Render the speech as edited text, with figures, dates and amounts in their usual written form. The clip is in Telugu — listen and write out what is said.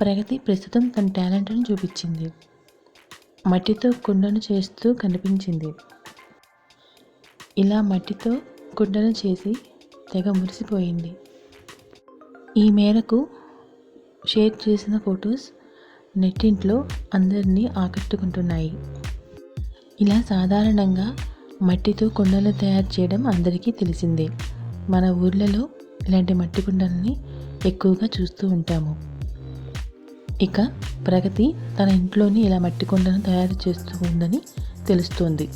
ప్రగతి ప్రస్తుతం తన టాలెంట్‌ను చూపించింది. మట్టితో కుండను చేస్తూ కనిపించింది. ఇలా మట్టితో కుండను చేసి తెగ మురిసిపోయింది. ఈ మేరకు షేర్ చేసిన ఫొటోస్ నెట్టింట్లో అందరినీ ఆకట్టుకుంటున్నాయి. ఇలా సాధారణంగా మట్టితో కుండలు తయారు చేయడం అందరికీ తెలిసిందే. మన ఊర్లలో ఇలాంటి మట్టి కుండలని ఎక్కువగా చూస్తూ ఉంటాము. ఇక ప్రగతి తన ఇంట్లోనే ఇలా మట్టి కుండను తయారు చేస్తూ ఉందని తెలుస్తోంది.